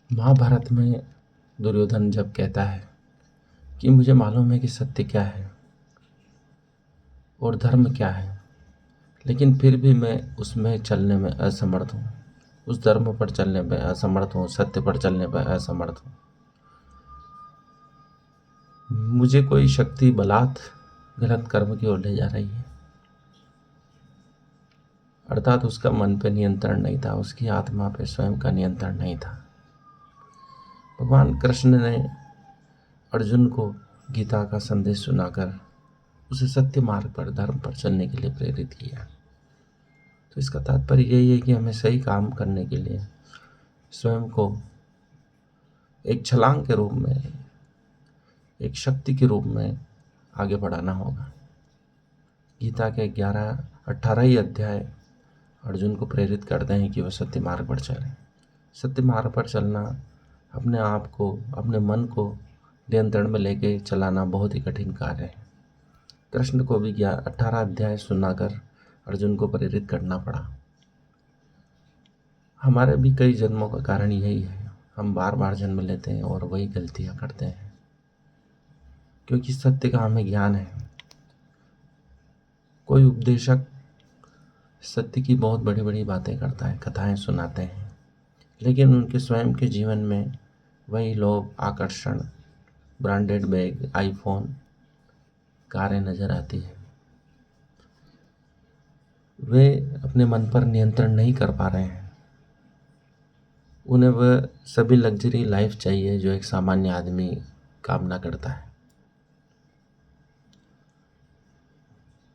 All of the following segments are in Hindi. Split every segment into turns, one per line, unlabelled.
महाभारत में दुर्योधन जब कहता है कि मुझे मालूम है कि सत्य क्या है और धर्म क्या है, लेकिन फिर भी मैं उसमें चलने में असमर्थ हूँ, उस धर्म पर चलने में असमर्थ हूँ, सत्य पर चलने में असमर्थ हूँ। मुझे कोई शक्ति बलात् गलत कर्म की ओर ले जा रही है। अर्थात उसका मन पे नियंत्रण नहीं था, उसकी आत्मा पे स्वयं का नियंत्रण नहीं था। भगवान कृष्ण ने अर्जुन को गीता का संदेश सुनाकर उसे सत्य मार्ग पर, धर्म पर चलने के लिए प्रेरित किया। तो इसका तात्पर्य यही है कि हमें सही काम करने के लिए स्वयं को एक छलांग के रूप में, एक शक्ति के रूप में आगे बढ़ाना होगा। गीता के 18 ही अध्याय अर्जुन को प्रेरित करते हैं कि वह सत्य मार्ग पर चले। सत्य मार्ग पर चलना अपने आप को, अपने मन को नियंत्रण में लेके चलाना बहुत ही कठिन कार्य है। कृष्ण को भी 18 अध्याय सुनाकर अर्जुन को प्रेरित करना पड़ा। हमारे भी कई जन्मों का कारण यही है, हम बार बार जन्म लेते हैं और वही गलतियां करते हैं, क्योंकि सत्य का हमें ज्ञान है। कोई उपदेशक सत्य की बहुत बड़ी बड़ी बातें करता है, कथाएं सुनाते हैं, लेकिन उनके स्वयं के जीवन में वही लोभ, आकर्षण, ब्रांडेड बैग, आईफोन, कारें नजर आती है। वे अपने मन पर नियंत्रण नहीं कर पा रहे हैं। उन्हें वह सभी लग्जरी लाइफ चाहिए जो एक सामान्य आदमी कामना करता है,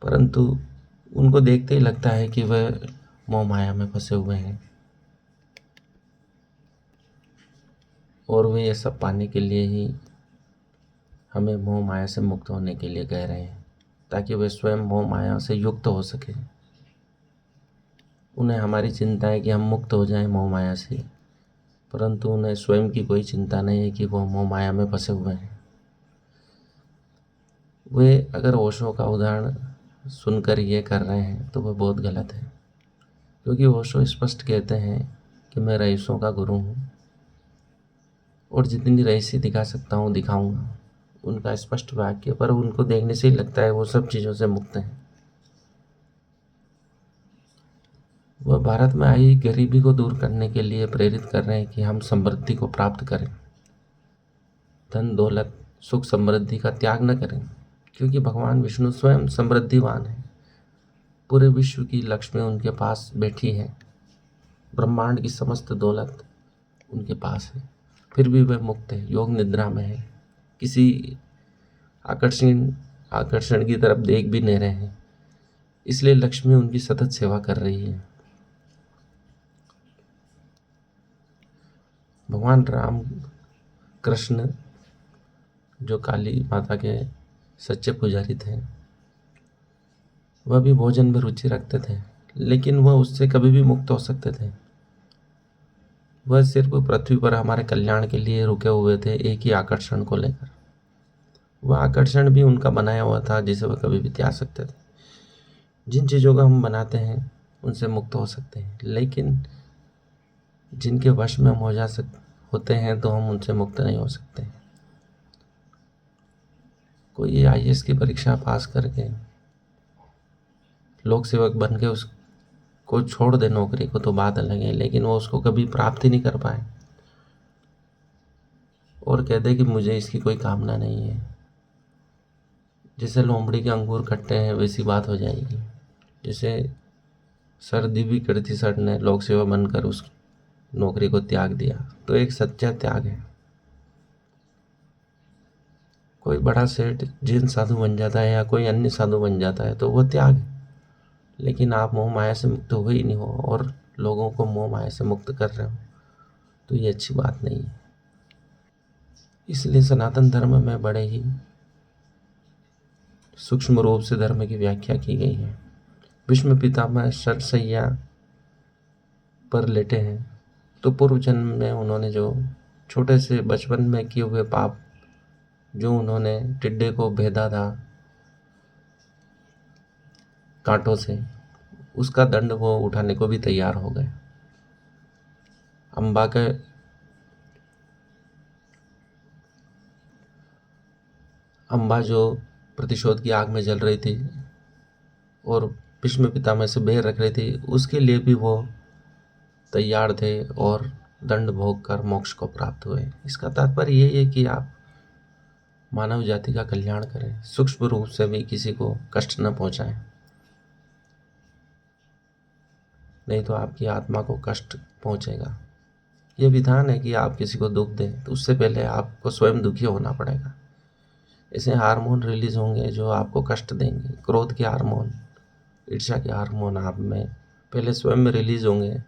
परंतु उनको देखते ही लगता है कि वह मोह माया में फंसे हुए हैं और वे ये सब पाने के लिए ही हमें मोह माया से मुक्त होने के लिए कह रहे हैं, ताकि वे स्वयं मोह माया से युक्त हो सके। उन्हें हमारी चिंता है कि हम मुक्त हो जाएं मोह माया से, परंतु उन्हें स्वयं की कोई चिंता नहीं है कि वो मोह माया में फंसे हुए हैं। वे अगर ओशो का उदाहरण सुनकर ये कर रहे हैं तो वह बहुत गलत है, क्योंकि ओशो स्पष्ट कहते हैं कि मैं रईसों का गुरु हूँ और जितनी रईसी दिखा सकता हूँ दिखाऊंगा। उनका स्पष्ट वाक्य, पर उनको देखने से ही लगता है वो सब चीज़ों से मुक्त हैं। वह भारत में आई गरीबी को दूर करने के लिए प्रेरित कर रहे हैं कि हम समृद्धि को प्राप्त करें, धन दौलत सुख समृद्धि का त्याग न करें, क्योंकि भगवान विष्णु स्वयं समृद्धिवान है। पूरे विश्व की लक्ष्मी उनके पास बैठी है, ब्रह्मांड की समस्त दौलत उनके पास है, फिर भी वे मुक्त है, योग निद्रा में है, किसी आकर्षण आकर्षण की तरफ देख भी नहीं रहे हैं। इसलिए लक्ष्मी उनकी सतत सेवा कर रही है। भगवान राम कृष्ण जो काली माता के सच्चे पुजारी थे, वह भी भोजन में रुचि रखते थे, लेकिन वह उससे कभी भी मुक्त हो सकते थे। वह सिर्फ पृथ्वी पर हमारे कल्याण के लिए रुके हुए थे, एक ही आकर्षण को लेकर। वह आकर्षण भी उनका बनाया हुआ था जिसे वह कभी भी त्याग सकते थे। जिन चीज़ों को हम बनाते हैं उनसे मुक्त हो सकते हैं, लेकिन जिनके वश में हम होते हैं तो हम उनसे मुक्त नहीं हो सकते। कोई आईएएस की परीक्षा पास करके लोक सेवक बन के उसको छोड़ दे नौकरी को तो बात अलग है, लेकिन वो उसको कभी प्राप्त ही नहीं कर पाए और कह दे कि मुझे इसकी कोई कामना नहीं है। जैसे लोमड़ी के अंगूर खट्टे हैं वैसी बात हो जाएगी। जैसे सर दिव्य कीर्ति सर ने लोक सेवा बनकर उस नौकरी को त्याग दिया, तो एक सच्चा त्याग है। कोई बड़ा सेठ जिन साधु बन जाता है या कोई अन्य साधु बन जाता है तो वो त्याग है, लेकिन आप मोह माया से मुक्त हो ही नहीं हो और लोगों को मोह माया से मुक्त कर रहे हो, तो ये अच्छी बात नहीं है। इसलिए सनातन धर्म में बड़े ही सूक्ष्म रूप से धर्म की व्याख्या की गई है। भीष्म पितामह शरशैया पर लेटे हैं तो पूर्व जन्म में उन्होंने जो छोटे से बचपन में किए हुए पाप, जो उन्होंने टिड्डे को भेदा था कांटों से, उसका दंड वो उठाने को भी तैयार हो गए। अम्बा के अम्बा जो प्रतिशोध की आग में जल रही थी और भीष्म पितामह से बैर रख रही थी, उसके लिए भी वो तैयार थे और दंड भोग कर मोक्ष को प्राप्त हुए। इसका तात्पर्य यही है कि आप मानव जाति का कल्याण करें, सूक्ष्म रूप से भी किसी को कष्ट न पहुंचाएं, नहीं तो आपकी आत्मा को कष्ट पहुंचेगा। ये विधान है कि आप किसी को दुख दें तो उससे पहले आपको स्वयं दुखी होना पड़ेगा। ऐसे हार्मोन रिलीज होंगे जो आपको कष्ट देंगे, क्रोध के हार्मोन, ईर्ष्या के हार्मोन आप में पहले स्वयं में रिलीज होंगे,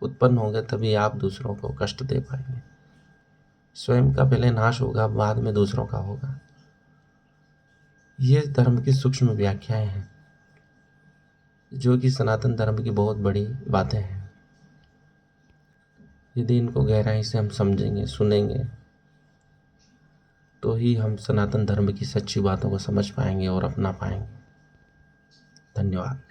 उत्पन्न होंगे, तभी आप दूसरों को कष्ट दे पाएंगे। स्वयं का पहले नाश होगा, बाद में दूसरों का होगा। ये धर्म की सूक्ष्म व्याख्याएं हैं जो कि सनातन धर्म की बहुत बड़ी बातें हैं। यदि इनको गहराई से हम समझेंगे, सुनेंगे, तो ही हम सनातन धर्म की सच्ची बातों को समझ पाएंगे और अपना पाएंगे। धन्यवाद।